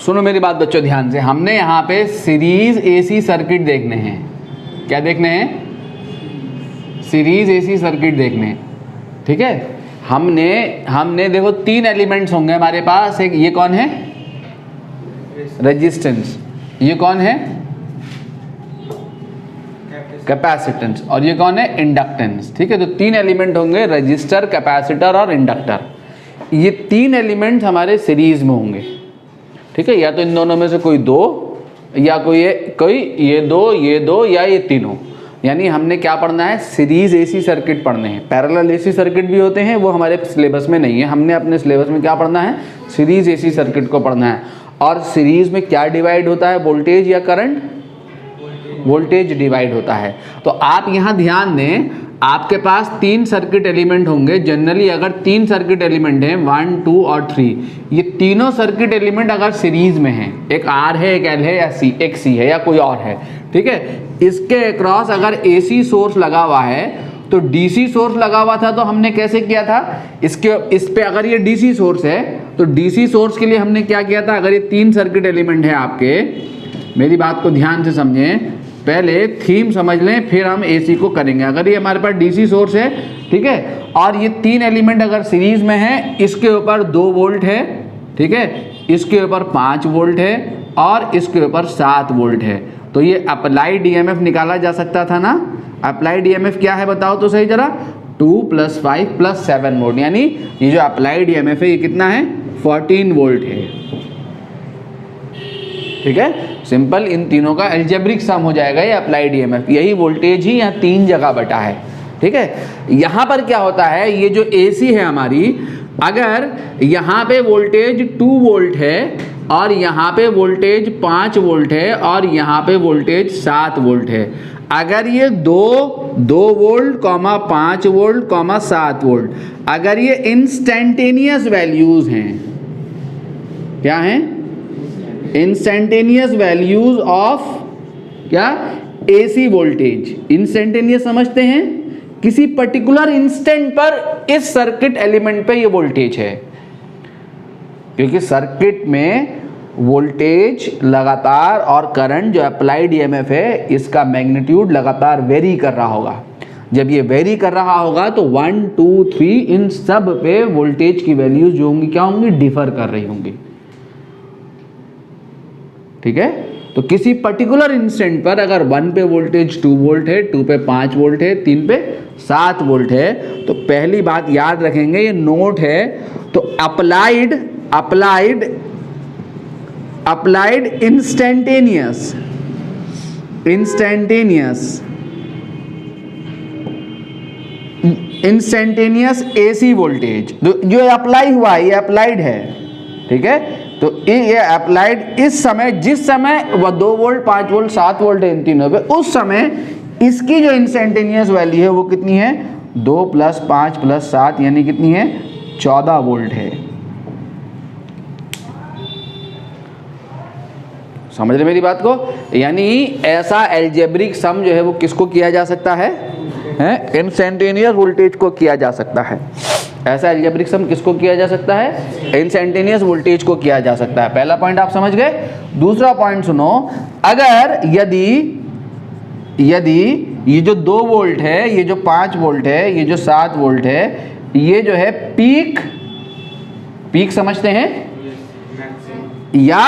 सुनो मेरी बात बच्चों ध्यान से, हमने यहाँ पे सीरीज एसी सर्किट देखने हैं। क्या देखने हैं? सीरीज एसी सर्किट देखने हैं। ठीक है, हमने देखो 3 एलिमेंट्स होंगे हमारे पास। एक ये कौन है? रेजिस्टेंस। ये कौन है? कैपेसिटेंस। और ये कौन है? इंडक्टेंस। ठीक है, तो 3 एलिमेंट होंगे, रजिस्टर, कैपेसिटर और इंडक्टर। ये 3 एलिमेंट्स हमारे सीरीज में होंगे। ठीक है, या तो इन दोनों में से कोई 2, या ये दो या ये तीनों। यानी हमने क्या पढ़ना है? सीरीज एसी सर्किट पढ़ने हैं। पैरेलल एसी सर्किट भी होते हैं, वो हमारे सिलेबस में नहीं है। हमने अपने सिलेबस में क्या पढ़ना है? सीरीज एसी सर्किट को पढ़ना है। और सीरीज में क्या डिवाइड होता है? वोल्टेज या करंट? वोल्टेज डिवाइड होता है। तो आप यहाँ ध्यान दें, आपके पास 3 सर्किट एलिमेंट होंगे। जनरली अगर 3 सर्किट एलिमेंट हैं 1, 2 और 3, ये तीनों सर्किट एलिमेंट अगर सीरीज में हैं, एक R है, एक L है, या एक C है, या कोई और है, ठीक है, इसके अक्रॉस अगर AC सोर्स लगा हुआ है, तो DC सोर्स लगा हुआ था तो हमने कैसे किया था? इस पे अगर ये DC सोर्स है तो DC सोर्स के लिए हमने क्या किया था? अगर ये 3 सर्किट एलिमेंट है आपके, मेरी बात को ध्यान से समझें, पहले थीम समझ लें फिर हम AC को करेंगे। अगर ये हमारे पास DC सोर्स है, ठीक है, और ये 3 एलिमेंट अगर सीरीज में है, इसके ऊपर 2 वोल्ट है, ठीक है, इसके ऊपर 5 वोल्ट है और इसके ऊपर 7 वोल्ट है, तो ये अप्लाइड EMF निकाला जा सकता था ना? अप्लाइड EMF क्या है बताओ तो सही जरा? 2 + 5 + 7 वोल्ट। यानी ये जो अप्लाइड EMF है ये कितना है? 14 वोल्ट है। ठीक है, सिंपल, इन तीनों का एल्जेब्रिक सम हो जाएगा ये अप्लाइड EMF। यही वोल्टेज ही यहाँ 3 जगह बटा है। ठीक है, यहाँ पर क्या होता है? ये जो AC है हमारी, अगर यहाँ पे वोल्टेज 2 वोल्ट है और यहाँ पे वोल्टेज 5 वोल्ट है और यहाँ पे वोल्टेज 7 वोल्ट है, अगर ये 2 वोल्ट, 5 वोल्ट, 7 वोल्ट, अगर ये इंस्टेंटेनियस वैल्यूज हैं, क्या हैं? इंस्टेंटेनियस वैल्यूज ऑफ क्या? AC voltage. इंस्टेंटेनियस समझते हैं? किसी पर्टिकुलर इंस्टेंट पर इस सर्किट एलिमेंट पे ये वोल्टेज है, क्योंकि सर्किट में वोल्टेज लगातार और करंट जो अप्लाइड EMF है, इसका मैग्नीट्यूड लगातार वेरी कर रहा होगा। जब ये वेरी कर रहा होगा तो 1, 2, 3 इन सब पे वोल्टेज की वैल्यूज जो होंगी क्या होंगी? डिफर कर रही होंगी। ठीक है, तो किसी पर्टिकुलर इंस्टेंट पर अगर 1 पे वोल्टेज 2 वोल्ट है, 2 पे 5 वोल्ट है, 3 पे 7 वोल्ट है, तो पहली बात याद रखेंगे, ये नोट है, तो अप्लाइड इंस्टेंटेनियस AC वोल्टेज जो अप्लाई हुआ है, ये अप्लाइड है। ठीक है, तो ये अप्लाइड इस समय, जिस समय वह 2 वोल्ट, 5 वोल्ट, 7 वोल्ट है इन तीनों पे, उस समय इसकी जो इंस्टेंटेनियस वैल्यू है वो कितनी है? 2 + 5 + 7 यानी कितनी है? 14 वोल्ट है। समझ रहे मेरी बात को? यानी ऐसा एल्जेब्रिक सम जो है वो किसको किया जा सकता है? इंस्टेंटेनियस वोल्टेज को किया जा सकता है। ऐसा एल्जेब्रिक सम किसको किया जा सकता है? इंस्टेंटेनियस वोल्टेज को किया जा सकता है। पहला पॉइंट आप समझ गए। दूसरा पॉइंट सुनो, अगर यदि ये जो 2 वोल्ट है, ये जो 5 वोल्ट है, ये जो 7 वोल्ट है, ये जो है पीक समझते हैं या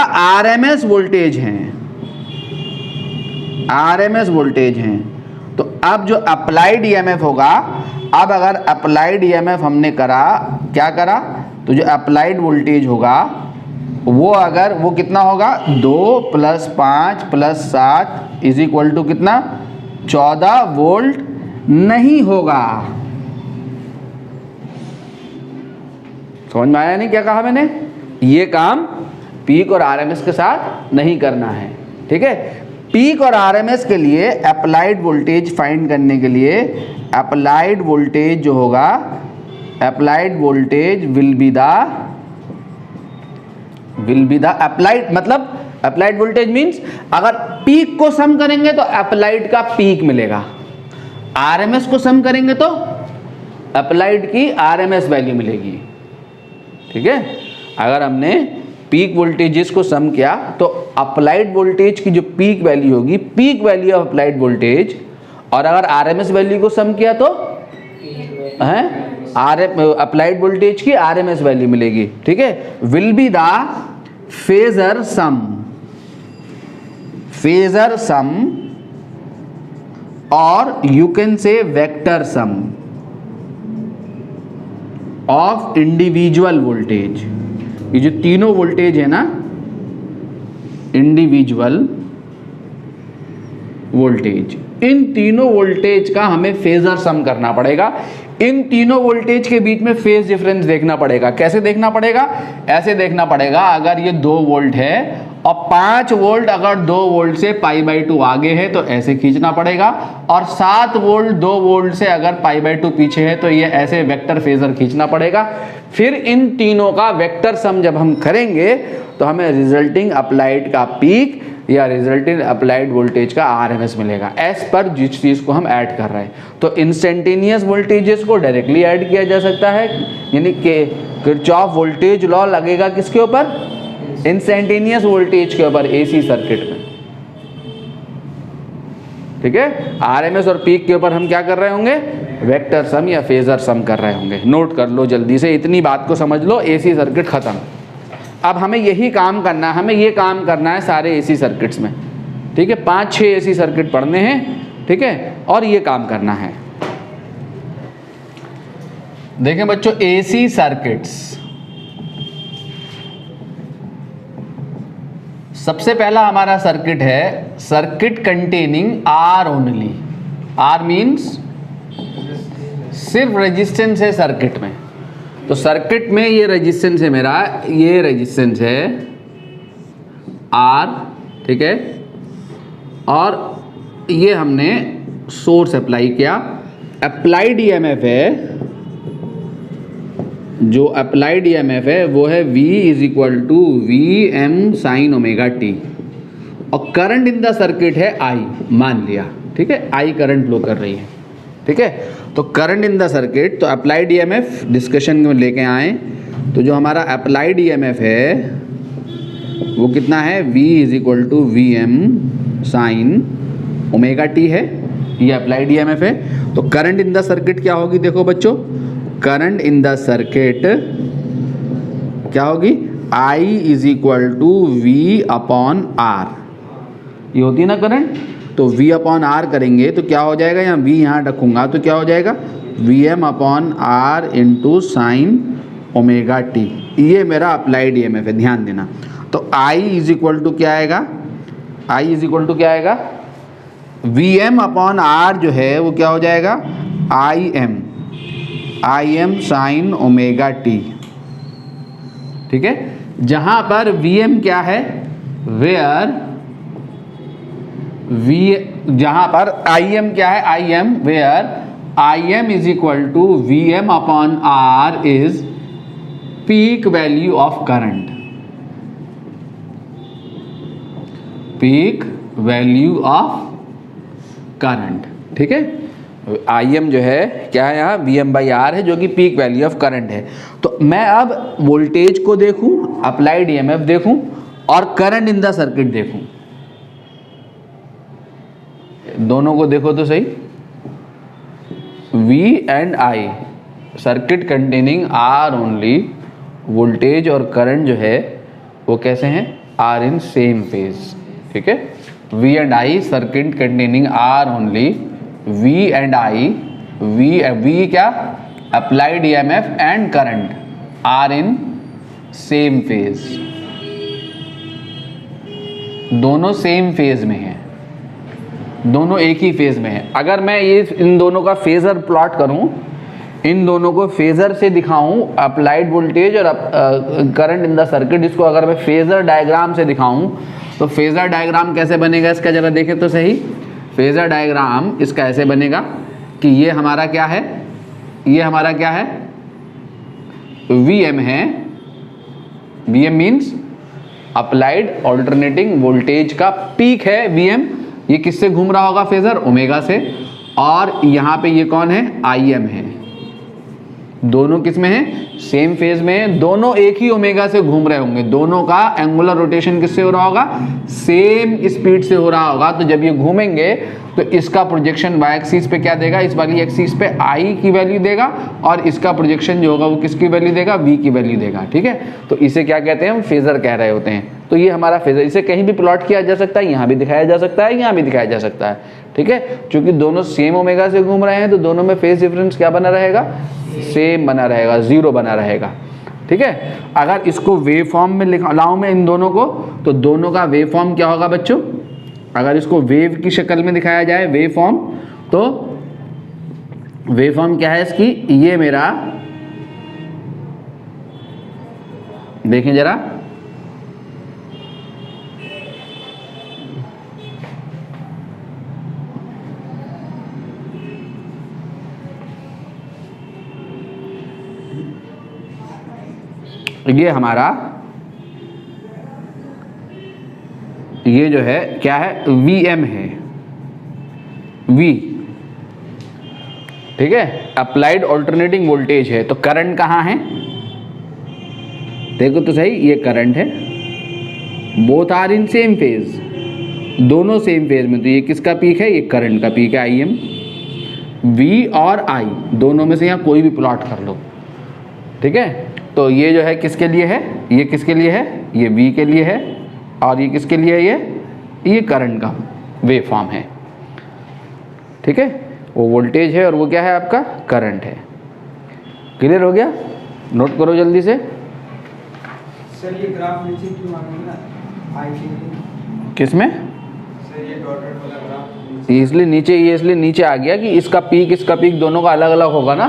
RMS वोल्टेज हैं, RMS वोल्टेज हैं, तो अब जो अप्लाइड EMF होगा, अब अगर अप्लाइड EMF हमने करा, क्या करा, तो जो अप्लाइड वोल्टेज होगा वो कितना होगा? 2 + 5 + 7 = कितना? 14 वोल्ट नहीं होगा। समझ में आया नहीं क्या कहा मैंने? ये काम पीक और RMS के साथ नहीं करना है। ठीक है, पीक और RMS के लिए अप्लाइड वोल्टेज फाइंड करने के लिए अप्लाइड वोल्टेज जो होगा, applied voltage will be the applied, मतलब अप्लाइड वोल्टेज मींस अगर पीक को सम करेंगे तो अप्लाइड का पीक मिलेगा, RMS को सम करेंगे तो अप्लाइड की RMS वैल्यू मिलेगी। ठीक है, अगर हमने पीक वोल्टेजेस को सम किया तो अप्लाइड वोल्टेज की जो पीक वैल्यू होगी, peak value of applied voltage, और अगर आरएमएस वैल्यू को सम किया तो अप्लाइड वोल्टेज की आरएमएस वैल्यू मिलेगी। ठीक है, will be the phasor sum और you can say vector sum of individual voltage. ये जो तीनों वोल्टेज है ना, इंडिविजुअल वोल्टेज, इन तीनों वोल्टेज का हमें फेजर सम करना पड़ेगा। इन तीनों वोल्टेज के बीच में फेज डिफरेंस देखना पड़ेगा। कैसे देखना पड़ेगा? ऐसे देखना पड़ेगा, अगर ये 2 वोल्ट है और 5 वोल्ट अगर 2 वोल्ट से π/2 आगे है तो ऐसे खींचना पड़ेगा, और 7 वोल्ट 2 वोल्ट से अगर π/2 पीछे है तो ये ऐसे वेक्टर फेजर खींचना पड़ेगा। फिर इन तीनों का वेक्टर सम जब हम करेंगे तो हमें रिजल्टिंग अप्लाइड का पीक या रिजल्टिंग अप्लाइड वोल्टेज का आरएमएस मिलेगा, एज पर जिस चीज़ को हम ऐड कर रहे हैं। तो इंस्टेंटेनियस वोल्टेजेस को डायरेक्टली ऐड किया जा सकता है, यानी कि किरचॉफ वोल्टेज लॉ लगेगा किसके ऊपर? इंस्टेंटेनियस वोल्टेज के ऊपर एसी सर्किट में। ठीक है, आरएमएस और पीक के ऊपर हम क्या कर रहे होंगे? वेक्टर सम या फेजर सम कर रहे होंगे। नोट कर लो जल्दी से, इतनी बात को समझ लो, एसी सर्किट खत्म। अब हमें यही काम करना है, हमें ये काम करना है सारे एसी सर्किट्स में। ठीक है, 5-6 एसी सर्किट पढ़ने हैं। ठीक है, और ये काम करना है। देखें बच्चों, एसी सर्किट्स, सबसे पहला हमारा सर्किट है circuit containing R only. R means सिर्फ रेजिस्टेंस है सर्किट में। तो सर्किट में ये रेजिस्टेंस है मेरा, ये रेजिस्टेंस है आर। ठीक है, और ये हमने सोर्स अप्लाई किया। अप्लाइड ईएमएफ है, जो अप्लाइड ईएमएफ है वो है V = VM sin ωt, और करंट इन द सर्किट है I, मान लिया। ठीक है, I करंट फ्लो कर रही है। ठीक है, तो करंट इन द सर्किट, तो अप्लाइड ईएमएफ डिस्कशन में लेके आए, तो जो हमारा अप्लाइड ईएमएफ है वो कितना है? V = VM sin ωt है, ये अप्लाइड ईएमएफ है। तो करंट इन द सर्किट क्या होगी? देखो बच्चों, करंट इन द सर्किट क्या होगी? I = V/R, ये होती है ना करंट। तो V/R करेंगे तो क्या हो जाएगा? यहाँ V यहाँ रखूँगा तो क्या हो जाएगा? VM/R × sin ωt। ये मेरा अप्लाइड ईएमएफ है, ध्यान देना। तो I = क्या आएगा? I = क्या आएगा? VM/R जो है वो क्या हो जाएगा? Im sin ωt। ठीक है, जहां पर Vm क्या है? वेयर जहां पर Im क्या है? Im where Im = VM/R is peak value of current. Peak value of current. ठीक है, Im जो है क्या है? यहाँ VM/R है, जो कि पीक वैल्यू ऑफ करंट है। तो मैं अब वोल्टेज को देखूं, अप्लाइड ईएमएफ देखूं, और करंट इन द सर्किट देखूं। दोनों को देखो तो सही। V and I, circuit containing R only, voltage और करंट जो है वो कैसे हैं? Are in same phase. ठीक है, V and I, circuit containing R only, V and I, V क्या? Applied EMF and current are in same phase. दोनों सेम फेज में है, दोनों एक ही फेज में है। अगर मैं ये इन दोनों का फेजर प्लॉट करूं, इन दोनों को फेजर से दिखाऊं, अप्लाइड वोल्टेज और करंट इन द सर्किट, इसको अगर मैं फेजर डायग्राम से दिखाऊं तो फेजर डायग्राम कैसे बनेगा इसका जरा देखें तो सही। फेजर डायग्राम इसका ऐसे बनेगा कि ये हमारा क्या है? ये हमारा क्या है? Vm है। Vm means applied alternating voltage का पीक है Vm। ये किससे घूम रहा होगा? फेजर ओमेगा से। और यहाँ पे ये कौन है? Im है। दोनों किस में है, सेम फेज में है, दोनों एक ही ओमेगा से घूम रहे होंगे, दोनों का एंगुलर रोटेशन किससे हो रहा होगा, सेम स्पीड से हो रहा होगा। तो जब ये घूमेंगे तो इसका प्रोजेक्शन वाई एक्सिस पे क्या देगा, इस वाली एक्सिस पे आई की वैल्यू देगा, और इसका प्रोजेक्शन जो होगा वो किसकी वैल्यू देगा, वी की वैल्यू देगा। ठीक है, तो इसे क्या कहते हैं, हम फेजर कह रहे होते हैं। तो ये हमारा फेजर, इसे कहीं भी प्लॉट किया जा सकता है, यहाँ भी दिखाया जा सकता है, यहाँ भी दिखाया जा सकता है। ठीक है, क्योंकि दोनों सेम ओमेगा से घूम रहे हैं तो दोनों में फेज डिफरेंस क्या बना रहेगा, सेम बना रहेगा, 0 बना रहेगा। ठीक है, अगर इसको वेव फॉर्म में लाऊं मैं इन दोनों को, तो दोनों का वेव फॉर्म क्या होगा बच्चों, अगर इसको वेव की शक्ल में दिखाया जाए वेव फॉर्म, तो वेव फॉर्म क्या है इसकी, ये मेरा देखें जरा, ये हमारा ये जो है क्या है, VM है, V। ठीक है, अप्लाइड ऑल्टरनेटिंग वोल्टेज है। तो करंट कहाँ है, देखो तो सही, ये करंट है, both are in same phase, दोनों सेम फेज में। तो ये किसका पीक है, ये करंट का पीक है, IM। V और I दोनों में से यहाँ कोई भी प्लॉट कर लो। ठीक है, तो ये जो है किसके लिए है, ये किसके लिए है, ये V के लिए है, और ये किसके लिए है, ये करंट का वेव फॉर्म है। ठीक है, वो वोल्टेज है और वो क्या है आपका करंट है। क्लियर हो गया, नोट करो जल्दी से। सर ये ग्राफ नीचे क्यों आ गया, आई के किस में, सर ये डॉटेड वाला ग्राफ इसलिए नीचे, ये इसलिए नीचे आ गया कि इसका पीक दोनों का अलग अलग होगा ना,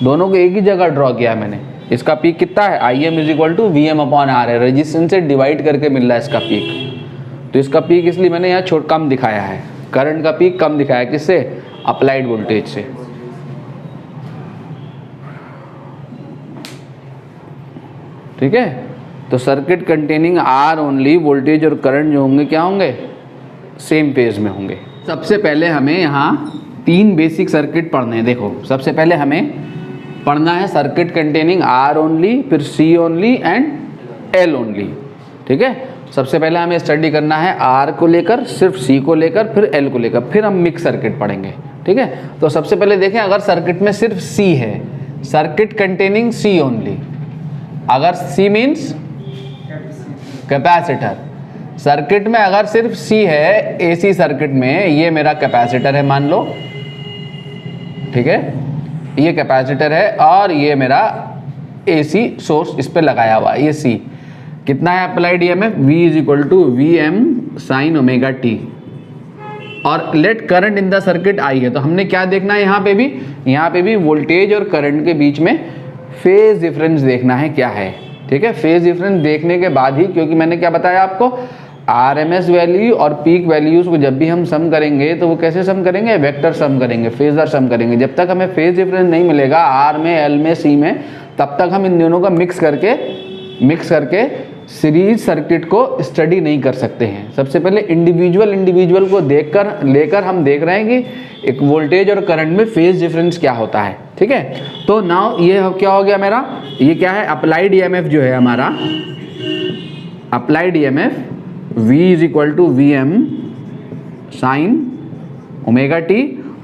दोनों को एक ही जगह ड्रॉ किया मैंने। इसका पीक कितना है, IM = VM/R है, रेजिस्टेंस से डिवाइड करके मिल रहा है इसका पीक। तो इसका पीक इसलिए मैंने यहाँ छोट कम दिखाया है, करंट का पीक कम दिखाया, किससे, अप्लाइड वोल्टेज से। ठीक है, तो circuit containing R only, voltage और करंट जो होंगे क्या होंगे, सेम फेज में होंगे। सबसे पहले हमें यहाँ 3 बेसिक सर्किट पढ़ने हैं। देखो, सबसे पहले हमें पढ़ना है सर्किट कंटेनिंग R ओनली, फिर C only and L only. ठीक है, सबसे पहले हमें स्टडी करना है R को लेकर, सिर्फ C को लेकर, फिर L को लेकर, फिर हम मिक्स सर्किट पढ़ेंगे। ठीक है, तो सबसे पहले देखें, अगर सर्किट में सिर्फ C है, सर्किट कंटेनिंग C ओनली, अगर C मीन्स कैपेसिटर, सर्किट में अगर सिर्फ C है, AC सर्किट में, ये मेरा कैपेसिटर है मान लो। ठीक है, ये कैपेसिटर है और ये मेरा AC सोर्स इस पे लगाया हुआ है, ये C। कितना है applied EMF, V = VM sin ωt, और let current in the circuit I है। तो हमने क्या देखना है, यहाँ पे भी वोल्टेज और करंट के बीच में फेज डिफरेंस देखना है क्या है। ठीक है, फेज डिफरेंस देखने के बाद ही, क्योंकि मैंने क्या बताया आपको, RMS वैल्यू और पीक वैल्यूज को जब भी हम सम करेंगे तो वो कैसे सम करेंगे, वेक्टर सम करेंगे, फेजर सम करेंगे। जब तक हमें फेज डिफरेंस नहीं मिलेगा R में, L में, C में, तब तक हम इन दोनों का मिक्स करके सीरीज सर्किट को स्टडी नहीं कर सकते हैं। सबसे पहले इंडिविजुअल को लेकर हम देख रहे हैं कि एक वोल्टेज और करंट में फेज डिफरेंस क्या होता है। ठीक है, तो नाउ ये क्या हो गया मेरा, ये क्या है, अप्लाइड EMF जो है हमारा, applied EMF V = VM sin ωt।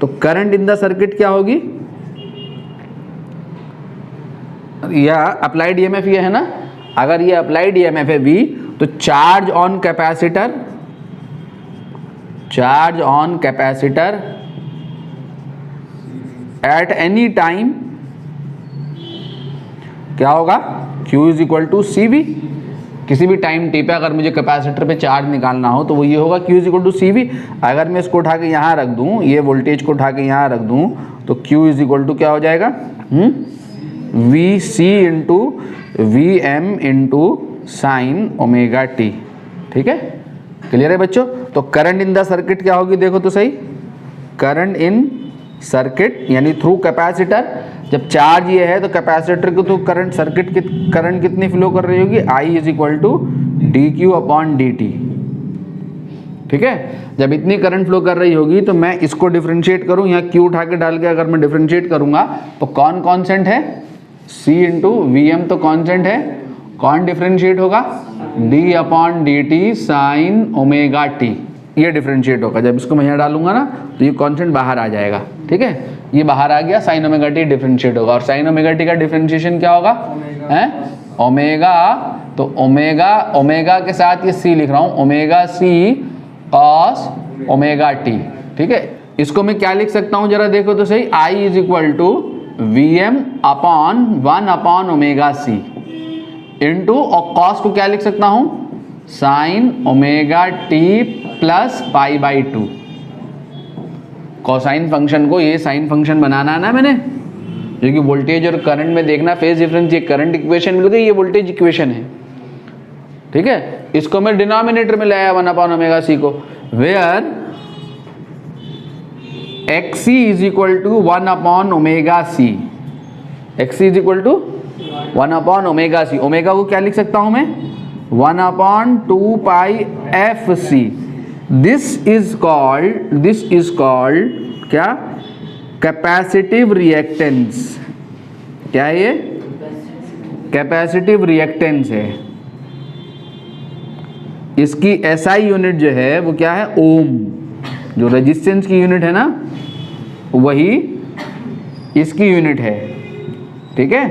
तो करंट इन द सर्किट क्या होगी, या अप्लाइड EMF ये है ना, अगर ये अप्लाइड EMF है V, तो charge on capacitor eight any time क्या होगा, Q = CV। किसी भी टाइम टी पे अगर मुझे कैपेसिटर पे चार्ज निकालना हो तो वो ये होगा, Q = CV। अगर मैं इसको उठा के यहाँ रख दूँ, ये वोल्टेज को उठा के यहाँ रख दूँ, तो Q = क्या हो जाएगा, VC × VM × sin ωt। ठीक है, क्लियर है बच्चों। तो करंट इन द सर्किट क्या होगी, देखो तो सही, करंट इन सर्किट यानी थ्रू कैपेसिटर, जब चार्ज ये है तो कैपेसिटर को तो करंट कितनी फ्लो कर रही होगी, I = dQ/dt। ठीक है। जब इतनी करंट फ्लो कर रही होगी तो मैं इसको डिफरेंशिएट करूं, यहाँ Q उठा के डाल के अगर मैं डिफरेंशिएट करूंगा तो कौन कांस्टेंट है, C इंटू VM तो कांस्टेंट है, कौन डिफरेंशिएट होगा, d upon dt sign omega t, ये डिफरेंशिएट होगा। जब इसको मैं यहाँ डालूंगा ना तो ये कांस्टेंट बाहर आ जाएगा, ठीक है, ये बाहर आ गया, साइन ओमेगा t डिफरेंशिएट होगा। और साइन ओमेगा t का डिफरेंशिएशन क्या होगा, है ओमेगा, तो ओमेगा, ओमेगा के साथ ये c लिख रहा हूँ, omega c cos omega t, ठीक है। इसको मैं क्या लिख सकता हूँ जरा देखो तो सही, I is equal to Vm upon 1 upon omega c into, और कॉस को क्या लिख सकता हूँ, sine omega t plus pi by 2। Cosine function को ये साइन फंक्शन बनाना है ना मैंने, जो कि वोल्टेज और करंट में देखना फेज डिफरेंस, ये करंट इक्वेशन मिल गई, ये वोल्टेज इक्वेशन है, ठीक है। इसको मैं डिनोमिनेटर में लाया 1 अपॉन ओमेगा सी को, where XC is equal to 1 upon omega C, XC is equal to 1 upon omega C. Omega को क्या लिख सकता हूं मैं, 1 upon 2 pi F C. This is called क्या, कैपेसिटिव रिएक्टेंस। क्या है ये, कैपेसिटिव रिएक्टेंस है। इसकी SI यूनिट जो है वो क्या है, ओम, जो रेजिस्टेंस की यूनिट है ना वही इसकी यूनिट है, ठीक है।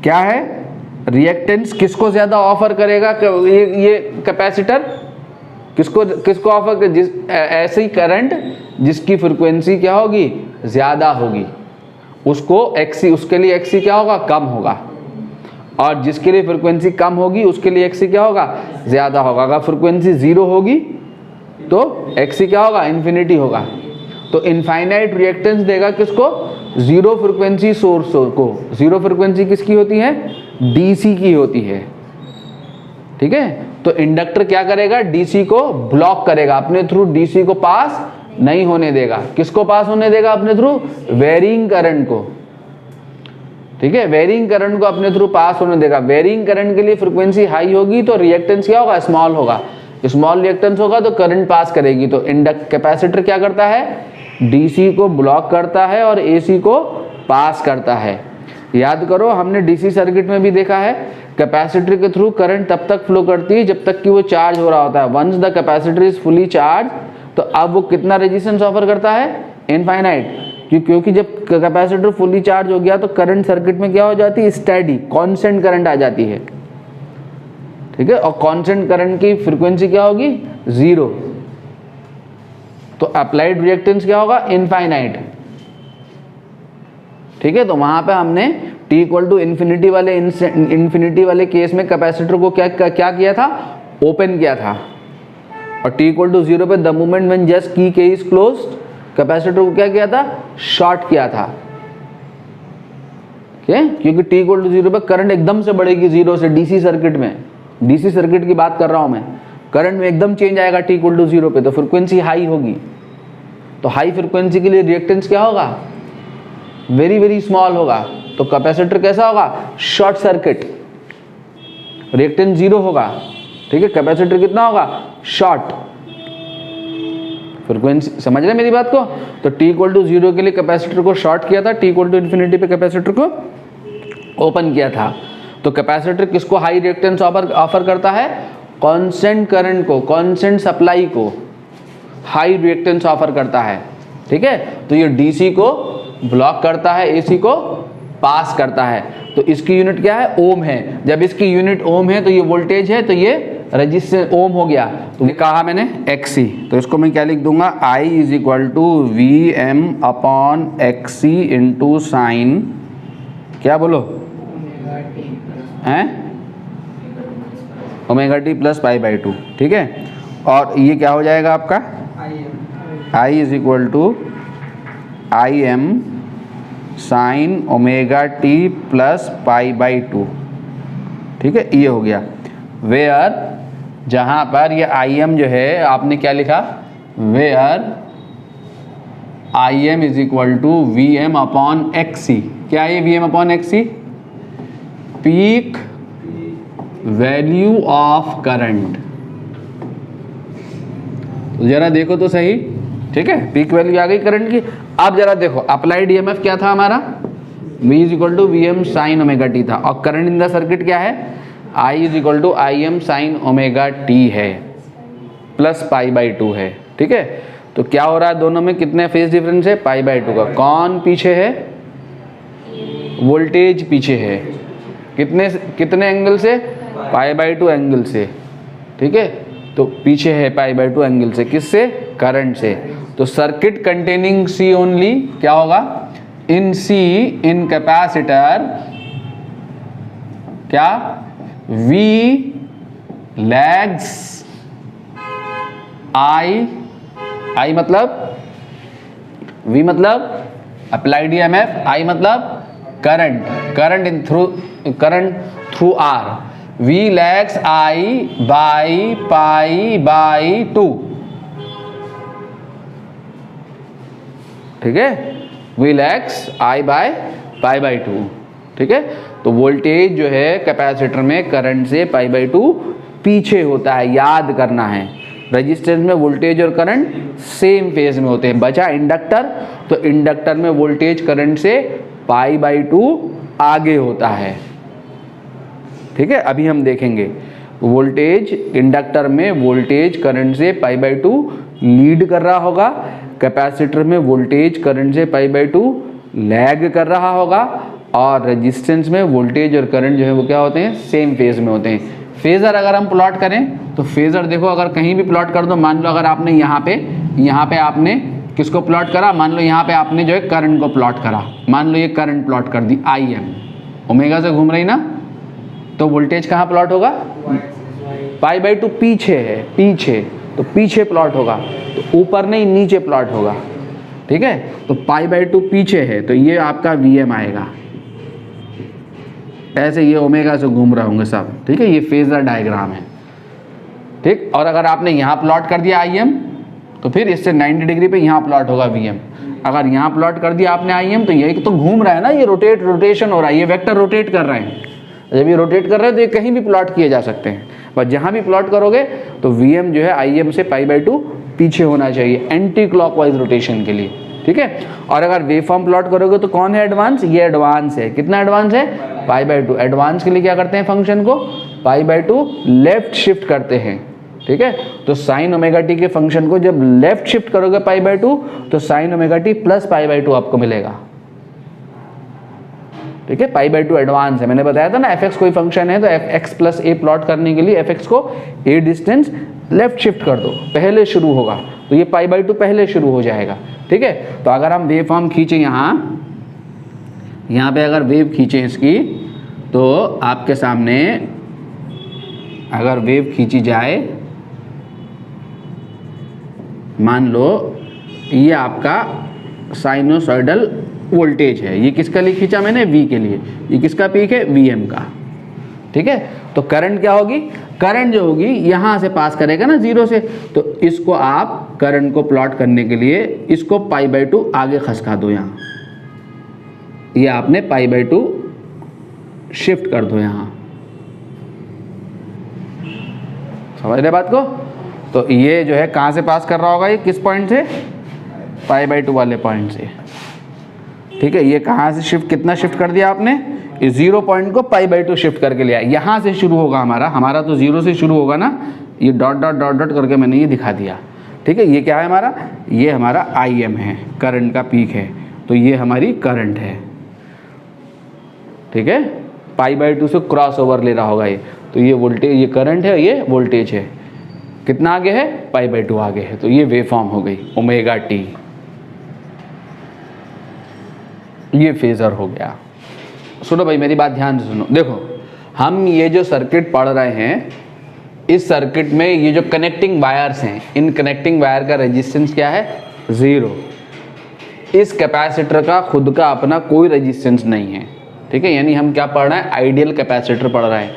क्या है, रिएक्टेंस किसको ज्यादा ऑफर करेगा, ये कैपेसिटर किसको ऑफर कर, जिस ऐसी करंट जिसकी फ्रीक्वेंसी क्या होगी, ज्यादा होगी, उसको XC, उसके लिए XC क्या होगा, कम होगा, और जिसके लिए फ्रीक्वेंसी कम होगी उसके लिए XC क्या होगा, ज्यादा होगा। अगर फ्रीक्वेंसी 0 होगी तो XC क्या होगा, इन्फिनिटी होगा। तो इनफाइनाइट रिएक्टेंस देगा किसको, जीरो फ्रीक्वेंसी सोर्स को। जीरो फ्रीक्वेंसी किसकी होती है, DC की होती है, ठीक है। तो इंडक्टर क्या करेगा, DC को ब्लॉक करेगा, अपने थ्रू DC को पास नहीं होने देगा। किसको पास होने देगा, अपने थ्रू वेरिंग करंट को, ठीक है, वेरिंग करंट को अपने थ्रू पास होने देगा। वेरिंग करंट के लिए फ्रीक्वेंसी हाई होगी तो रिएक्टेंस क्या होगा, स्मॉल होगा, स्मॉल रिएक्टेंस होगा तो करंट पास करेगी। तो कैपेसिटर क्या करता है, DC को ब्लॉक करता है और AC को पास करता है। याद करो हमने DC सर्किट में भी देखा है, कैपेसिटर के थ्रू करंट तब तक फ्लो करती है जब तक कि वो चार्ज हो रहा होता है। Once the capacitor is fully charge, तो अब वो कितना रेजिस्टेंस ऑफर करता है, इनफाइनाइट, क्योंकि जब कैपेसिटर फुली चार्ज हो गया तो करंट सर्किट में क्या हो जाती है, स्टेडी कांस्टेंट करंट आ जाती है, ठीक है। और कांस्टेंट करंट की फ्रीक्वेंसी क्या होगी, 0, तो अप्लाइड रिएक्टेंस क्या होगा, इनफाइनाइट, ठीक है। तो वहां पे हमने t इक्वल टू इन्फिनिटी वाले केस में कैपेसिटर को क्या किया था, ओपन किया था, और t इक्वल टू 0 पे द मोमेंट व्हेन जस्ट की के इज क्लोज्ड, कैपेसिटर को क्या किया था, शॉर्ट किया था, क्योंकि t इक्वल टू 0 पे करंट एकदम से बढ़ेगी 0 से। DC सर्किट में, DC सर्किट की बात कर रहा हूं मैं, करंट में एकदम चेंज आएगा t इक्वल टू 0 पे, तो फ्रीक्वेंसी हाई होगी। तो हाई फ्रीक्वेंसी के लिए रिएक्टेंस क्या होगा, वेरी वेरी स्मॉल होगा। तो कैपेसिटर कैसा होगा, शॉर्ट सर्किट, रिएक्टेंस 0 होगा, ठीक है। कैपेसिटर कितना होगा, शॉर्ट फ्रीक्वेंसी, समझ रहे मेरी बात को। तो t इक्वल टू 0 के लिए कैपेसिटर को शॉर्ट किया था, t इक्वल टू इन्फिनिटी पे कैपेसिटर को ओपन किया था। तो कैपेसिटर किसको हाई रिएक्टेंस ऑफर करता है, कांस्टेंट करंट को, कांस्टेंट सप्लाई को हाई रिएक्टेंस ऑफर करता है, ठीक है। तो ये DC को ब्लॉक करता है, AC को पास करता है। तो इसकी यूनिट क्या है, ओम है। जब इसकी यूनिट ओम है तो ये वोल्टेज है, तो ये रेजिस्टेंस ओम हो गया। तो ये कहा मैंने XC, तो इसको मैं क्या लिख दूंगा, I is equal to VM upon XC into sine, क्या बोलो हैं, omega t plus pi by 2, ठीक है। और ये क्या हो जाएगा आपका, I is equal to IM sine omega t plus pi by 2, ठीक है, ये हो गया। वेयर, जहां पर ये IM जो है आपने क्या लिखा, where IM is equal to VM upon XC। क्या है VM upon XC, peak value of current. तो जरा देखो तो सही, ठीक है, पीक वैल्यू आ गई करंट की। अब जरा देखो अप्लाइड ईएमएफ क्या था हमारा, V is equal to V M sine omega T था, और करंट इन द सर्किट क्या है, I is equal to I M sine omega T है, प्लस पाई बाई 2 है, ठीक है। तो क्या हो रहा है, दोनों में कितने फेज डिफरेंस है, पाई बाई 2 का। कौन पीछे है, वोल्टेज पीछे है, कितने कितने एंगल से, पाई बाई 2 एंगल से, ठीक है। तो पीछे है पाई बाई 2 एंगल से, किससे, करंट से। तो सर्किट कंटेनिंग सी ओनली क्या होगा, इन सी इन कैपेसिटर क्या, V लैग्स I मतलब V मतलब अप्लाइड ईएमएफ, I मतलब current in through R, V lags I by pi by 2, ठीक है, V lags I by pi by 2, ठीक है। तो वोल्टेज जो है कैपेसिटर में करंट से पाई बाई 2 पीछे होता है, याद करना है। रेजिस्टेंस में वोल्टेज और करंट सेम फेज में होते हैं। बचा इंडक्टर, तो इंडक्टर में वोल्टेज करंट से पाई बाई 2 आगे होता है, ठीक है। अभी हम देखेंगे वोल्टेज इंडक्टर में वोल्टेज करंट से पाई बाई 2 लीड कर रहा होगा, कैपेसिटर में वोल्टेज करंट से पाई बाई 2 लैग कर रहा होगा, और रेजिस्टेंस में वोल्टेज और करंट जो है वो क्या होते हैं, सेम फेज में होते हैं। फेजर अगर हम प्लॉट करें तो फेजर देखो, अगर कहीं भी प्लॉट कर दो, मान लो अगर आपने यहाँ पे आपने किसको प्लॉट करा, मान लो यहाँ पे आपने जो है करंट को प्लॉट करा, मान लो ये करंट प्लॉट कर दी, आई एम ओमेगा से घूम रही ना, तो वोल्टेज कहाँ प्लॉट होगा, पाई बाई 2 पीछे है, पीछे, तो पीछे प्लॉट होगा, तो ऊपर नहीं नीचे प्लॉट होगा, ठीक है। तो पाई बाई 2 पीछे है, तो ये आपका Vm आएगा, ऐसे ये ओमेगा से घूम रहे होंगे सब, ठीक है। ये फेजर डायग्राम है, ठीक। और अगर आपने यहाँ प्लॉट कर दिया Im, तो फिर इससे 90 डिग्री पे यहाँ प्लॉट होगा Vm। अगर यहाँ प्लॉट कर दिया आपने Im, तो यही तो घूम रहा है ना, ये रोटेशन हो रहा है, ये वेक्टर रोटेट कर रहे हैं। जब ये रोटेट कर रहे हैं तो ये कहीं भी प्लॉट किए जा सकते हैं, बस जहाँ भी प्लॉट करोगे तो Vm जो है Im से पाई बाई 2 पीछे होना चाहिए एंटी क्लॉकवाइज रोटेशन के लिए, ठीक है। और अगर वेव फॉर्म प्लॉट करोगे तो कौन है एडवांस, ये एडवांस है, कितना एडवांस है, पाई बाई 2। एडवांस के लिए क्या करते हैं, फंक्शन को पाई बाई 2 लेफ्ट शिफ्ट करते हैं, ठीक है। तो साइन ओमेगा टी के फंक्शन को जब लेफ्ट शिफ्ट करोगे पाई बाई 2, तो sign omega T plus pi by 2 आपको मिलेगा, ठीक है। पाई बाई 2 एडवांस है, मैंने बताया था ना, एफ एक्स कोई फंक्शन है तो एफ एक्स प्लस ए प्लॉट करने के लिए एफ एक्स को ए डिस्टेंस लेफ्ट शिफ्ट कर दो, पहले शुरू होगा, तो ये पाई बाई 2 पहले शुरू हो जाएगा, ठीक है। तो अगर हम वेव फॉर्म खींचे यहाँ पे अगर वेव खींचे इसकी, तो आपके सामने अगर वेव खींची जाए, मान लो ये आपका साइनोसॉइडल वोल्टेज है, ये किसका लिए खींचा मैंने, V के लिए, ये किसका पीक है, Vm का, ठीक है। तो करंट क्या होगी, करंट जो होगी यहाँ से पास करेगा ना 0 से, तो इसको आप करंट को प्लॉट करने के लिए इसको पाई बाई 2 आगे खसका दो, यहाँ ये आपने पाई बाई 2 शिफ्ट कर दो यहाँ, समझ रहे बात को। तो ये जो है कहाँ से पास कर रहा होगा, ये किस पॉइंट से, पाई बाई 2 वाले पॉइंट से, ठीक है। ये कहाँ से शिफ्ट, कितना शिफ्ट कर दिया आपने, इस 0 पॉइंट को पाई बाई 2 शिफ्ट करके लिया, यहाँ से शुरू होगा हमारा तो 0 से शुरू होगा ना, ये डॉट डॉट डॉट डॉट करके मैंने ये दिखा दिया, ठीक है। ये क्या है हमारा, ये हमारा Im है, करंट का पीक है, तो ये हमारी करंट है, ठीक है। पाई बाई 2 से क्रॉस ओवर ले रहा होगा ये, तो ये वोल्टेज, ये करंट है, ये वोल्टेज है, कितना आगे है, पाई बाई 2 आगे है, तो ये वेव फॉर्म हो गई ओमेगा टी, ये फेजर हो गया। सुनो भाई मेरी बात ध्यान से सुनो, देखो हम ये जो सर्किट पढ़ रहे हैं, इस सर्किट में ये जो कनेक्टिंग वायर्स हैं, इन कनेक्टिंग वायर का रेजिस्टेंस क्या है, 0। इस कैपेसिटर का खुद का अपना कोई रेजिस्टेंस नहीं है, ठीक है। यानी हम क्या पढ़ रहे हैं, आइडियल कैपेसिटर पढ़ रहे हैं।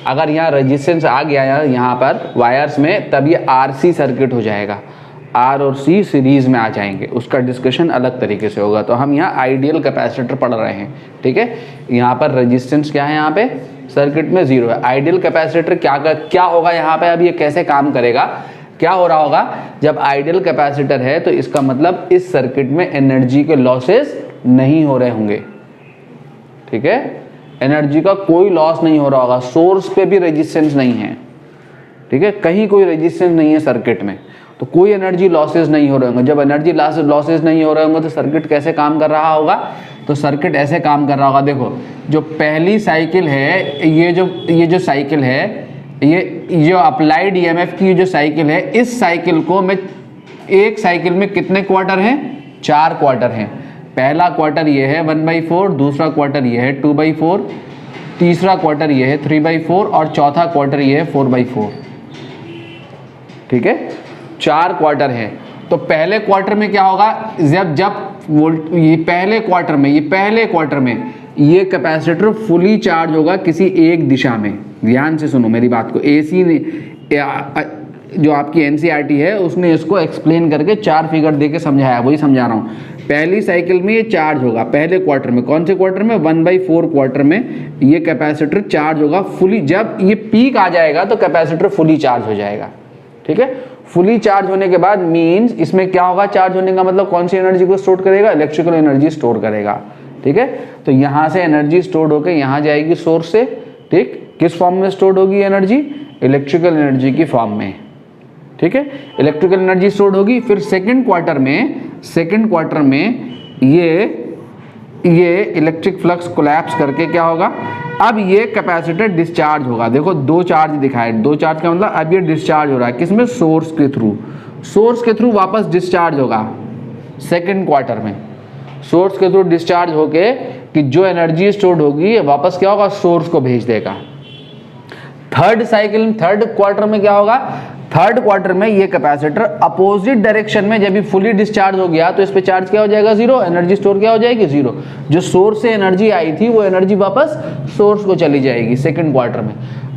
अगर यहाँ रेजिस्टेंस आ गया यहाँ पर वायर्स में, तब ये RC सर्किट हो जाएगा, R और C सीरीज में आ जाएंगे, उसका डिस्कशन अलग तरीके से होगा। तो हम यहाँ आइडियल कैपेसिटर पढ़ रहे हैं, ठीक है। यहाँ पर रेजिस्टेंस क्या है, यहाँ पे सर्किट में 0 है। आइडियल कैपेसिटर क्या होगा यहाँ पे, अब ये कैसे काम करेगा, क्या हो रहा होगा, जब आइडियल कैपेसिटर है तो इसका मतलब इस सर्किट में एनर्जी के लॉसेस नहीं हो रहे होंगे, ठीक है, एनर्जी का कोई लॉस नहीं हो रहा होगा, सोर्स पे भी रेजिस्टेंस नहीं है, ठीक है, कहीं कोई रेजिस्टेंस नहीं है सर्किट में, तो कोई एनर्जी लॉसेस नहीं हो रहे होंगे। जब एनर्जी लॉसेस नहीं हो रहे होंगे तो सर्किट कैसे काम कर रहा होगा, तो सर्किट ऐसे काम कर रहा होगा। देखो जो पहली साइकिल है, ये जो साइकिल है, ये जो अप्लाइड ईएमएफ की जो साइकिल है, इस साइकिल को मैं एक साइकिल में कितने क्वार्टर हैं, 4 क्वार्टर हैं। पहला क्वार्टर ये है 1/4, दूसरा क्वार्टर ये है 2/4, तीसरा क्वार्टर ये है 3/4 और चौथा क्वार्टर ये है 4/4, ठीक है, 4 क्वार्टर है। तो पहले क्वार्टर में क्या होगा, जब ये पहले क्वार्टर में ये कैपेसिटर फुली चार्ज होगा किसी एक दिशा में। ध्यान से सुनो मेरी बात को, एसी ने जो आपकी एनसीईआरटी है उसने इसको एक्सप्लेन करके 4 फिगर दे के समझाया, वही समझा रहा हूँ। पहली साइकिल में ये चार्ज होगा पहले क्वार्टर में, कौन से क्वार्टर में, 1/4 क्वार्टर में ये कैपेसिटर चार्ज होगा फुली। जब ये पीक आ जाएगा तो कैपेसिटर फुली चार्ज हो जाएगा, ठीक है। फुली चार्ज होने के बाद मींस इसमें क्या होगा, चार्ज होने का मतलब कौन सी एनर्जी को स्टोर करेगा, इलेक्ट्रिकल एनर्जी स्टोर करेगा, ठीक है। तो यहाँ से एनर्जी स्टोर होकर यहाँ जाएगी सोर्स से, ठीक, किस फॉर्म में स्टोर होगी एनर्जी, इलेक्ट्रिकल एनर्जी की फॉर्म में, ठीक है, इलेक्ट्रिकल एनर्जी स्टोर होगी। फिर सेकंड क्वार्टर में ये इलेक्ट्रिक फ्लक्स कोलैप्स करके क्या होगा, अब ये कैपेसिटर डिस्चार्ज होगा। देखो 2 चार्ज दिखाए, 2 चार्ज का मतलब अब ये डिस्चार्ज हो रहा है किसमें, सोर्स के थ्रू वापस डिस्चार्ज होगा सेकंड क्वार्टर में, सोर्स के थ्रू डिस्चार्ज होके कि जो एनर्जी स्टोर्ड होगी ये वापस क्या होगा, सोर्स को भेज देगा। थर्ड क्वार्टर में क्या होगा, थर्ड क्वार्टर में ये कैपेसिटर अपोजिट डायरेक्शन में जब ये फुली डिस्चार्ज हो गया तो इस पे चार्ज क्या हो जाएगा, 0, एनर्जी स्टोर क्या हो जाएगी, 0। जो सोर्स से एनर्जी आई थी वो एनर्जी वापस सोर्स को चली जाएगी सेकंड क्वार्टर में।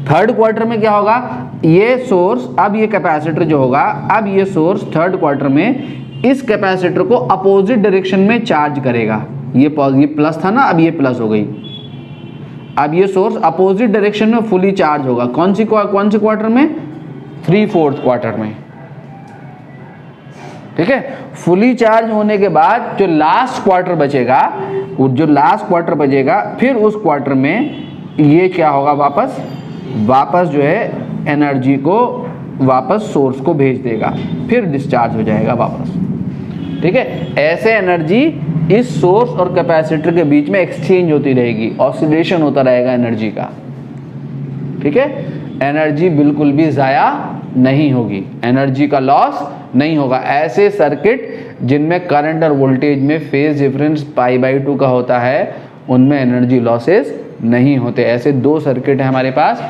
थर्ड क्वार्टर में क्या होगा, ये सोर्स, अब ये कैपेसिटर जो होगा, अब ये सोर्स थर्ड क्वार्टर में इस कैपेसिटर को अपोजिट डायरेक्शन में चार्ज करेगा। ये प्लस था ना, अब ये प्लस हो गई। अब ये सोर्स अपोजिट डायरेक्शन में फुली चार्ज होगा, कौन से क्वार्टर में, 3/4 क्वार्टर में, ठीक है। फुली चार्ज होने के बाद जो लास्ट क्वार्टर बचेगा, फिर उस क्वार्टर में ये क्या होगा, वापस जो है एनर्जी को वापस सोर्स को भेज देगा, फिर डिस्चार्ज हो जाएगा वापस, ठीक है। ऐसे एनर्जी इस सोर्स और कैपेसिटर के बीच में एक्सचेंज होती रहेगी, ऑसिलेशन होता रहेगा एनर्जी का, ठीक है। एनर्जी बिल्कुल भी ज़ाया नहीं होगी, एनर्जी का लॉस नहीं होगा। ऐसे सर्किट जिनमें करंट और वोल्टेज में फेज डिफरेंस π/2 का होता है उनमें एनर्जी लॉसेस नहीं होते। ऐसे 2 सर्किट है हमारे पास,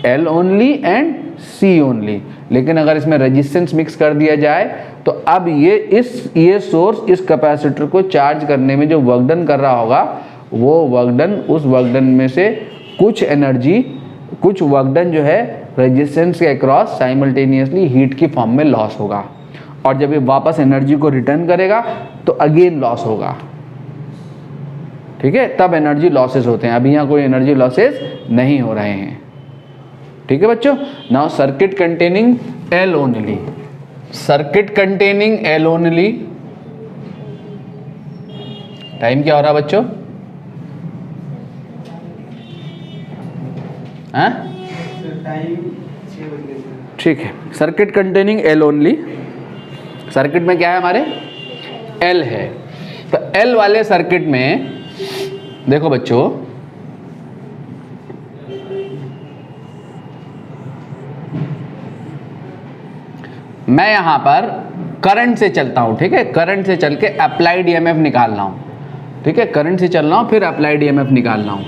L only and C only. लेकिन अगर इसमें रेजिस्टेंस मिक्स कर दिया जाए तो अब ये सोर्स इस कैपेसिटर को चार्ज करने में जो वर्क डन कर रहा होगा, वो उस वर्क डन में से कुछ वर्क डन जो है रेजिस्टेंस के अक्रॉस साइमल्टेनियसली हीट की फॉर्म में लॉस होगा, और जब ये वापस एनर्जी को रिटर्न करेगा तो अगेन लॉस होगा, ठीक है। तब एनर्जी लॉसेस होते हैं, अभी यहाँ कोई एनर्जी लॉसेस नहीं हो रहे हैं, ठीक है बच्चों। Now circuit containing L only, time क्या हो रहा है बच्चों, टाइम 6 बज गए, ठीक है। Circuit containing L only, circuit में क्या है हमारे, L है। तो L वाले सर्किट में देखो बच्चों, मैं यहां पर करंट से चलता हूं, ठीक है, करंट से चल के अप्लाइड ईएमएफ निकाल रहा हूं, ठीक है, करंट से चल रहा हूं फिर अप्लाइड ईएमएफ निकाल रहा हूं।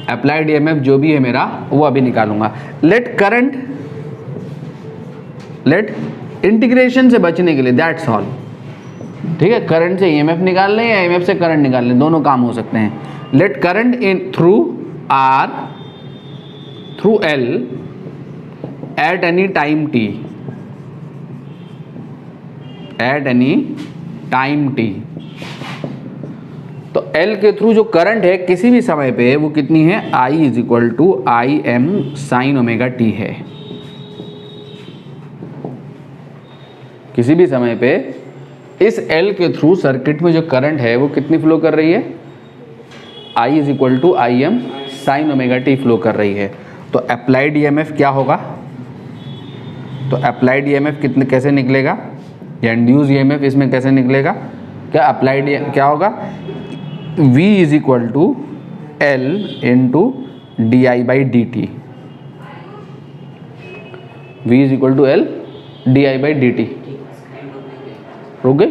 अप्लाइड ईएमएफ जो भी है मेरा वो अभी निकालूंगा। लेट इंटीग्रेशन से बचने के लिए, दैट्स ऑल, ठीक है। करंट से ईएमएफ निकाल लें या ईएमएफ से करंट निकाल लें, दोनों काम हो सकते हैं। Let current in through L at any time t, तो L के थ्रू जो करंट है किसी भी समय पे वो कितनी है, I = IM sin ω t है, किसी भी समय पे इस L के थ्रू सर्किट में जो करंट है वो कितनी फ्लो कर रही है, I is equal to I M sine omega T flow कर रही है। तो अप्लाइड ईएमएफ क्या होगा, तो अप्लाइड ईएमएफ कितने कैसे निकलेगा, या इंड्यूस ईएमएफ इसमें कैसे निकलेगा, क्या अप्लाइड क्या होगा, V is equal to L into D I by D T, V is equal to L D I by D T. रुक गई,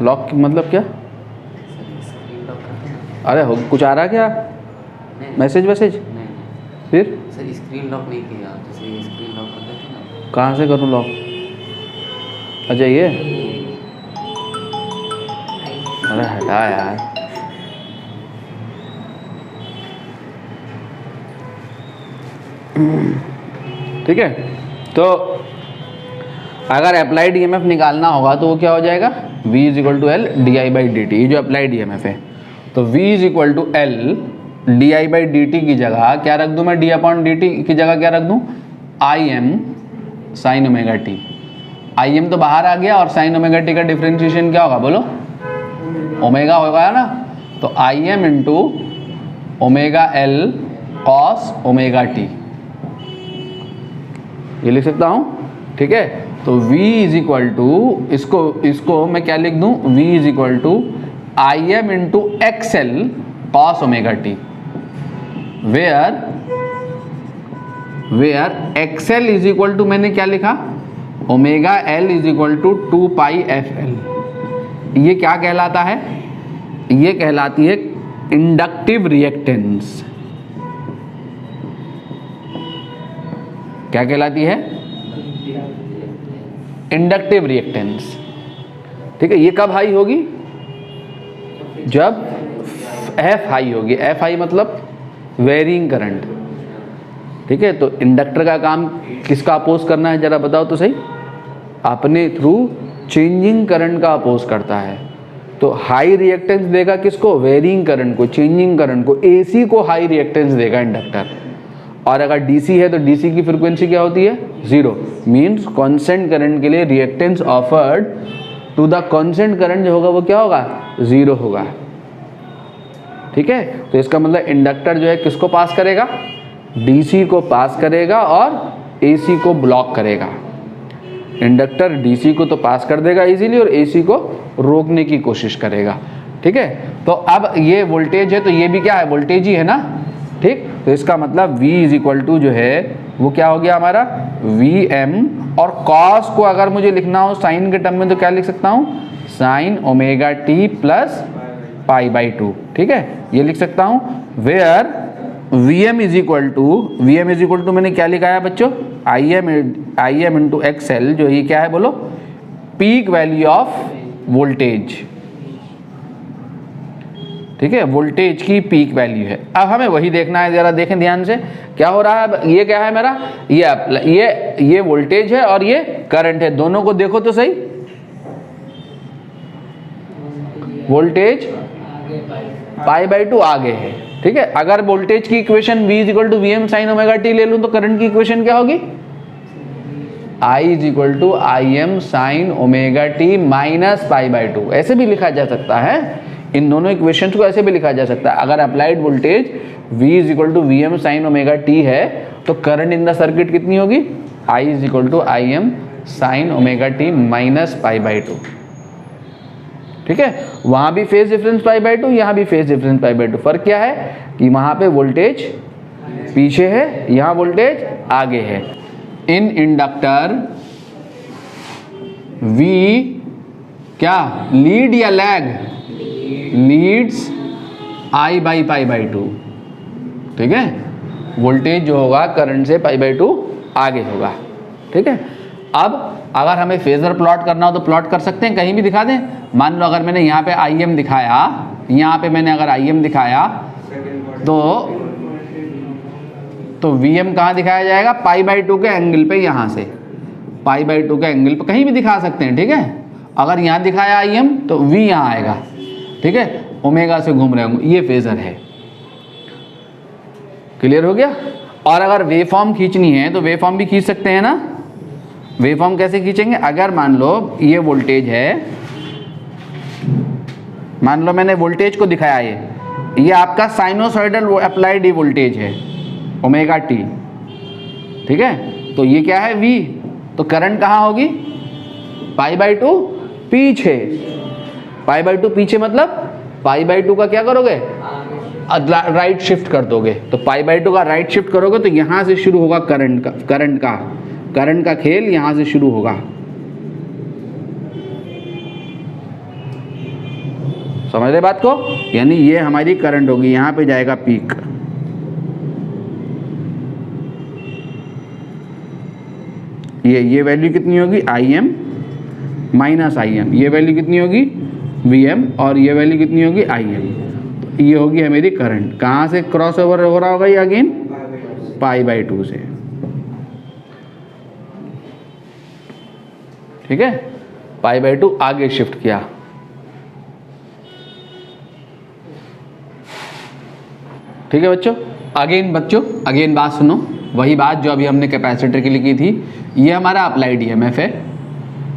लॉक मतलब क्या, अरे हो कुछ आ रहा क्या मैसेज वैसेज, फिर सर स्क्रीन लॉक नहीं किया, जैसे स्क्रीन लॉक कर देते ना। कहाँ से करूँ लॉक, अच्छा ये, अरे हटा यार, ठीक है। तो अगर अप्लाइड ईएमएफ निकालना होगा तो वो क्या हो जाएगा, V is equal to L D I by D T, ये जो अप्लाइड ईएमएफ है। तो V is equal to L D I by D T की जगह क्या रख दूँ मैं, डी अपॉन डी टी की जगह क्या रख दूँ, आई M sine omega T. I am तो बाहर आ गया और साइन ओमेगा टी का डिफ्रेंशिएशन क्या होगा बोलो, ओमेगा होगा ना। तो आई M into omega L cos omega T, ये लिख सकता हूँ, ठीक है। तो V इज इक्वल टू, इसको मैं क्या लिख दूँ, V is equal to I M into X L cos omega T, where X L is equal to मैंने क्या लिखा, omega L is equal to 2 pi F L. ये क्या कहलाता है, ये कहलाती है इंडक्टिव रिएक्टेंस। क्या कहलाती है, इंडक्टिव रिएक्टेंस, ठीक है। ये कब हाई होगी, जब एफ हाई होगी, एफ हाई मतलब वेरिंग करंट, ठीक है। तो इंडक्टर का काम किसका अपोज करना है जरा बताओ तो सही, अपने थ्रू चेंजिंग करंट का अपोज करता है। तो हाई रिएक्टेंस देगा किसको, वेरिंग करंट को, चेंजिंग करंट को, एसी को हाई रिएक्टेंस देगा इंडक्टर। और अगर डीसी है तो डीसी की फ्रीक्वेंसी क्या होती है, 0, मींस कांस्टेंट करंट के लिए reactance offered to the constant current जो होगा वो क्या होगा, 0 होगा, ठीक है। तो इसका मतलब इंडक्टर जो है किसको पास करेगा, डीसी को पास करेगा और एसी को ब्लॉक करेगा। इंडक्टर डीसी को तो पास कर देगा इजीली और एसी को रोकने की कोशिश करेगा, ठीक है। तो अब ये वोल्टेज है तो ये भी क्या है, वोल्टेज ही है ना, ठीक। तो इसका मतलब V इज इक्वल टू जो है वो क्या हो गया हमारा, वी एम, और कॉस को अगर मुझे लिखना हो साइन के टर्म में तो क्या लिख सकता हूँ, sine omega T plus pi by 2, ठीक है, ये लिख सकता हूँ। Where V M is equal to मैंने क्या लिखा है बच्चों, I M into X L, जो ये क्या है बोलो, पीक वैल्यू ऑफ वोल्टेज, ठीक है, वोल्टेज की पीक वैल्यू है। अब हमें वही देखना है, जरा देखें ध्यान से क्या हो रहा है। ये क्या है मेरा, ये वोल्टेज है और ये करंट है, दोनों को देखो तो सही। वोल्टेज पाई बाई 2 आगे है, ठीक है। अगर वोल्टेज की equation V is equal to V M sine omega T ले लूं तो करंट की इक्वेशन क्या होगी, I is equal to I M sine omega T minus pi by 2। ऐसे भी लिखा जा सकता है, इन दोनों इक्वेशंस को ऐसे भी लिखा जा सकता है। अगर applied voltage V is equal to V M sine omega T है तो करंट इन द सर्किट कितनी होगी, I is equal to I M sine omega T minus pi by 2, ठीक है। वहां भी फेज डिफरेंस पाई बाई 2, यहाँ भी फेज डिफरेंस पाई बाई 2। फर्क क्या है कि वहां पे वोल्टेज पीछे है, यहाँ वोल्टेज आगे है। इन इंडक्टर V क्या लीड या lag, leads I by pi by 2, ठीक है। वोल्टेज जो होगा करंट से पाई बाई 2 आगे होगा, ठीक है। अब अगर हमें फेजर प्लॉट करना हो तो प्लॉट कर सकते हैं, कहीं भी दिखा दें। मान लो अगर मैंने यहाँ पे IM दिखाया, यहाँ पे मैंने अगर IM दिखाया तो VM कहाँ दिखाया जाएगा, पाई बाई 2 के एंगल पे, यहाँ से पाई बाई 2 के एंगल पे कहीं भी दिखा सकते हैं, ठीक है। अगर यहाँ दिखाया IM तो V यहाँ आएगा, ठीक है, ओमेगा से घूम रहे होंगे, ये फेजर है। क्लियर हो गया। और अगर वेव फॉर्म खींचनी है तो वेव फॉर्म भी खींच सकते हैं ना। वेव फॉर्म कैसे खींचेंगे, अगर मान लो ये वोल्टेज है, मान लो मैंने वोल्टेज को दिखाया, ये आपका साइनोसॉइडल अप्लाइड वोल्टेज है ओमेगा टी, ठीक है। तो ये क्या है V, तो करंट कहाँ होगी π/2 पीछे, π/2 पीछे मतलब π/2 का क्या करोगे, राइट शिफ्ट कर दोगे। तो π/2 का राइट शिफ्ट करोगे तो यहां से शुरू होगा करंट का खेल यहां से शुरू होगा। समझ रहे बात को, यानी ये हमारी करंट होगी, यहां पे जाएगा पीक, ये वैल्यू कितनी होगी Im माइनस Im, ये वैल्यू कितनी होगी Vm, और ये वैल्यू कितनी होगी Im। तो ये होगी मेरी करंट, कहाँ से क्रॉस ओवर हो रहा होगा ये अगेन π/2 से, ठीक है। π/2 आगे शिफ्ट किया, ठीक है बच्चों। अगेन बात सुनो, वही बात जो अभी हमने कैपेसिटर के लिए की थी। ये हमारा अप्लाइड ईएमएफ है,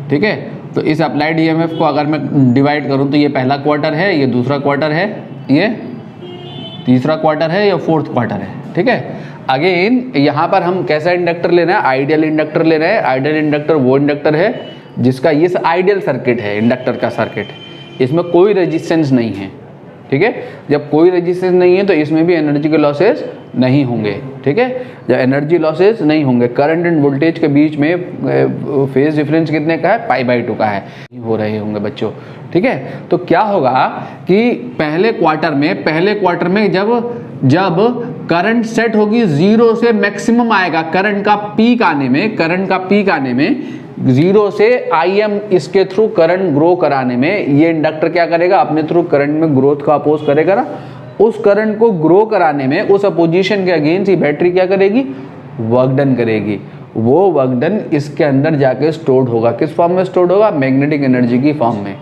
ठीक है। तो इस अप्लाइड ईएमएफ को अगर मैं डिवाइड करूं तो ये पहला क्वार्टर है, ये दूसरा क्वार्टर है, ये तीसरा क्वार्टर है, ये फोर्थ क्वार्टर है, ठीक है। अगेन यहाँ पर हम कैसा इंडक्टर ले रहे हैं, आइडियल इंडक्टर ले रहे हैं। आइडियल इंडक्टर वो इंडक्टर है जिसका ये आइडियल सर्किट है, इंडक्टर का सर्किट, इसमें कोई रेजिस्टेंस नहीं है, ठीक है। जब कोई रेजिस्टेंस नहीं है तो इसमें भी एनर्जी के लॉसेस नहीं होंगे, ठीक है। जब एनर्जी लॉसेस नहीं होंगे, करंट एंड वोल्टेज के बीच में फेज डिफरेंस कितने का है, π/2 का है, हो रहे होंगे बच्चों, ठीक है। तो क्या होगा कि पहले क्वार्टर में जब करंट सेट होगी 0 से मैक्सिमम आएगा, करंट का पीक आने में 0 से Im इसके थ्रू करंट ग्रो कराने में ये इंडक्टर क्या करेगा, अपने थ्रू करंट में ग्रोथ का अपोज करेगा ना। उस करंट को ग्रो कराने में उस अपोजिशन के अगेंस्ट ही बैटरी क्या करेगी, वर्क डन करेगी। वो वर्क डन इसके अंदर जाके स्टोर्ड होगा, किस फॉर्म में स्टोर्ड होगा, मैग्नेटिक एनर्जी की फॉर्म में,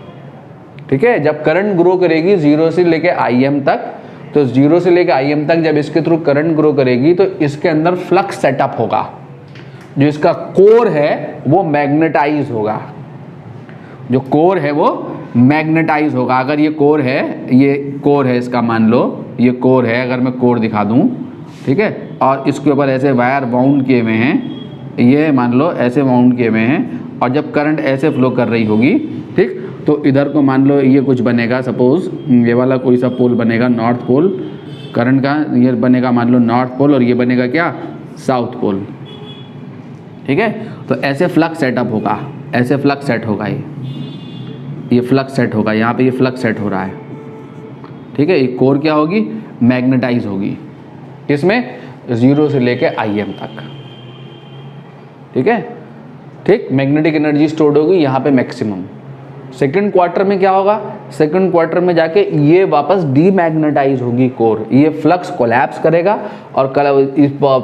ठीक है। जब करंट ग्रो करेगी 0 से लेके Im तक, तो 0 से लेके Im तक जब इसके थ्रू करंट ग्रो करेगी तो इसके अंदर फ्लक्स सेटअप होगा, जो इसका कोर है वो मैग्नेटाइज होगा, जो कोर है वो मैग्नेटाइज होगा। अगर ये कोर है इसका, मान लो ये कोर है, अगर मैं कोर दिखा दूं, ठीक है, और इसके ऊपर ऐसे वायर वाउंड किए हुए हैं, ये मान लो ऐसे वाउंड किए हुए हैं, और जब करंट ऐसे फ्लो कर रही होगी, ठीक, तो इधर को मान लो ये कुछ बनेगा, सपोज ये वाला कोई सा पोल बनेगा, नॉर्थ पोल, करंट का ये बनेगा मान लो नॉर्थ पोल, और ये बनेगा क्या, साउथ पोल, ठीक है। तो ऐसे फ्लक्स सेटअप होगा, ऐसे फ्लक्स सेट होगा, ये फ्लक्स सेट होगा, यहाँ पे ये फ्लक्स सेट हो रहा है, ठीक है। ये कोर क्या होगी, मैग्नेटाइज होगी, इसमें 0 से लेके Im तक, ठीक है, ठीक। मैग्नेटिक एनर्जी स्टोर्ड होगी यहाँ पे मैक्सिमम। सेकंड क्वार्टर में क्या होगा, सेकंड क्वार्टर में जाके ये वापस डीमैग्नेटाइज होगी कोर, ये फ्लक्स कोलैप्स करेगा, और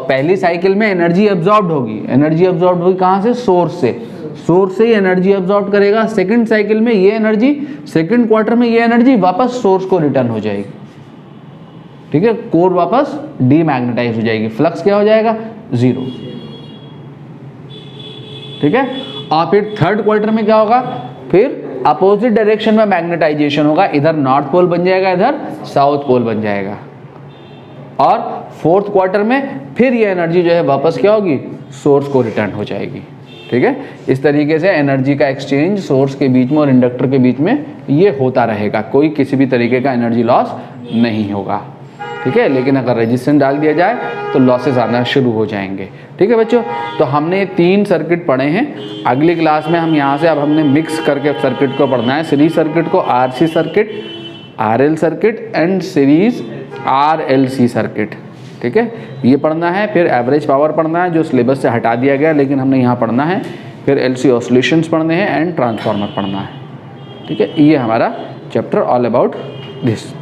पहली साइकिल में एनर्जी एब्जॉर्ब्ड होगी कहाँ से, सोर्स से एनर्जी एब्जॉर्ब करेगा। सेकंड साइकिल में ये एनर्जी, सेकंड क्वार्टर में ये एनर्जी वापस सोर्स को रिटर्न हो जाएगी, ठीक है। कोर वापस डीमैग्नेटाइज हो जाएगी, फ्लक्स क्या हो जाएगा, 0, ठीक है। और फिर थर्ड क्वार्टर में क्या होगा, फिर अपोजिट डायरेक्शन में मैग्नेटाइजेशन होगा, इधर नॉर्थ पोल बन जाएगा, इधर साउथ पोल बन जाएगा। और फोर्थ क्वार्टर में फिर ये एनर्जी जो है वापस क्या होगी, सोर्स को रिटर्न हो जाएगी, ठीक है। इस तरीके से एनर्जी का एक्सचेंज सोर्स के बीच में और इंडक्टर के बीच में ये होता रहेगा, कोई किसी भी तरीके का एनर्जी लॉस नहीं होगा, ठीक है। लेकिन अगर रेजिस्टेंस डाल दिया जाए तो लॉसेस आना शुरू हो जाएंगे, ठीक है बच्चों। तो हमने 3 सर्किट पढ़े हैं। अगली क्लास में हम यहाँ से अब हमने मिक्स करके सर्किट को पढ़ना है, सीरीज सर्किट को RC circuit, RL circuit and series RLC circuit, ठीक है, ये पढ़ना है। फिर एवरेज पावर पढ़ना है जो सिलेबस से हटा दिया गया लेकिन हमने यहाँ पढ़ना है। फिर LC ऑसिलेशंस पढ़ने हैं एंड ट्रांसफार्मर पढ़ना है, ठीक है। ये हमारा चैप्टर ऑल अबाउट दिस।